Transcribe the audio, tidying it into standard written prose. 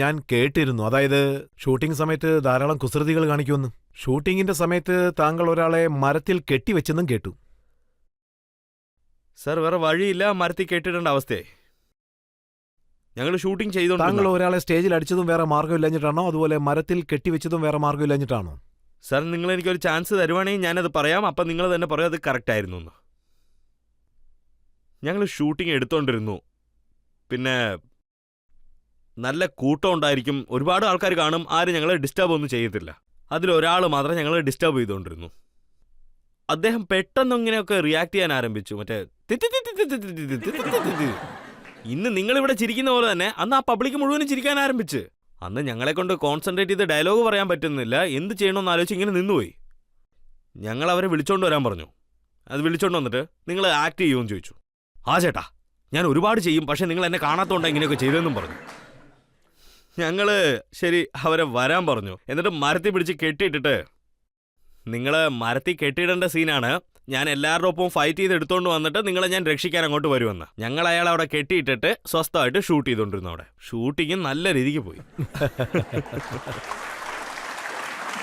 ഞാൻ കേട്ടിരുന്നു. അതായത് ഷൂട്ടിംഗ് സമയത്ത് ധാരാളം കുസൃതികൾ കാണിക്കുമെന്ന്. ഷൂട്ടിങ്ങിന്റെ സമയത്ത് താങ്കൾ ഒരാളെ മരത്തിൽ കെട്ടിവെച്ചെന്നും കേട്ടു. സർ, വേറെ വഴിയില്ല, മരത്തിൽ കെട്ടിടേണ്ട അവസ്ഥയായി. ഞങ്ങൾ ഷൂട്ടിംഗ് ചെയ്തോണ്ട് താങ്കൾ ഒരാളെ സ്റ്റേജിൽ അടിച്ചതും വേറെ മാർഗ്ഗമില്ലാഞ്ഞിട്ടാണോ, അതുപോലെ മരത്തിൽ കെട്ടിവെച്ചതും വേറെ മാർഗ്ഗമില്ലാഞ്ഞിട്ടാണോ? സർ, നിങ്ങൾ എനിക്കൊരു ചാൻസ് തരുവാണെങ്കിൽ ഞാനത് പറയാം. അപ്പം നിങ്ങൾ തന്നെ പറയും അത് കറക്റ്റ് ആയിരുന്നു എന്ന്. ഞങ്ങൾ ഷൂട്ടിംഗ് എടുത്തോണ്ടിരുന്നു. പിന്നെ നല്ല കൂട്ടം ഉണ്ടായിരിക്കും, ഒരുപാട് ആൾക്കാർ കാണും. ആരും ഞങ്ങളെ ഡിസ്റ്റർബ് ഒന്നും ചെയ്യത്തില്ല. അതിലൊരാൾ മാത്രം ഞങ്ങളെ ഡിസ്റ്റർബ് ചെയ്തുകൊണ്ടിരുന്നു. അദ്ദേഹം പെട്ടെന്ന് ഇങ്ങനെയൊക്കെ റിയാക്ട് ചെയ്യാൻ ആരംഭിച്ചു. മറ്റേ ഇന്ന് നിങ്ങളിവിടെ ചിരിക്കുന്ന പോലെ തന്നെ അന്ന് ആ പബ്ലിക് മുഴുവനും ചിരിക്കാൻ ആരംഭിച്ച്. അന്ന് ഞങ്ങളെ കൊണ്ട് കോൺസെൻട്രേറ്റ് ചെയ്ത് ഡയലോഗ് പറയാൻ പറ്റുന്നില്ല. എന്ത് ചെയ്യണമെന്ന് ആലോചിച്ച് ഇങ്ങനെ നിന്നുപോയി. ഞങ്ങൾ അവരെ വിളിച്ചോണ്ട് വരാൻ പറഞ്ഞു. അത് വിളിച്ചോണ്ട് വന്നിട്ട് നിങ്ങൾ ആക്ട് ചെയ്യുമെന്ന് ചോദിച്ചു. ആ ചേട്ടാ, ഞാൻ ഒരുപാട് ചെയ്യും, പക്ഷെ നിങ്ങൾ എന്നെ കാണാത്തോണ്ട് ഇങ്ങനെയൊക്കെ ചെയ്തെന്നും പറഞ്ഞു. ഞങ്ങൾ ശരി അവരെ വരാൻ പറഞ്ഞു. എന്നിട്ട് മരത്തിൽ പിടിച്ച് കെട്ടിയിട്ടിട്ട്, നിങ്ങൾ മരത്തിൽ കെട്ടിയിടേണ്ട സീനാണ്, ഞാൻ എല്ലാവരുടെ ഒപ്പം ഫൈറ്റ് ചെയ്ത് എടുത്തോണ്ട് വന്നിട്ട് നിങ്ങളെ ഞാൻ രക്ഷിക്കാൻ അങ്ങോട്ട് വരുമെന്ന്. ഞങ്ങൾ അയാളെ അവിടെ കെട്ടിയിട്ടിട്ട് സ്വസ്ഥമായിട്ട് ഷൂട്ട് ചെയ്തോണ്ടിരുന്നു. അവിടെ ഷൂട്ടിങ് നല്ല രീതിക്ക് പോയി.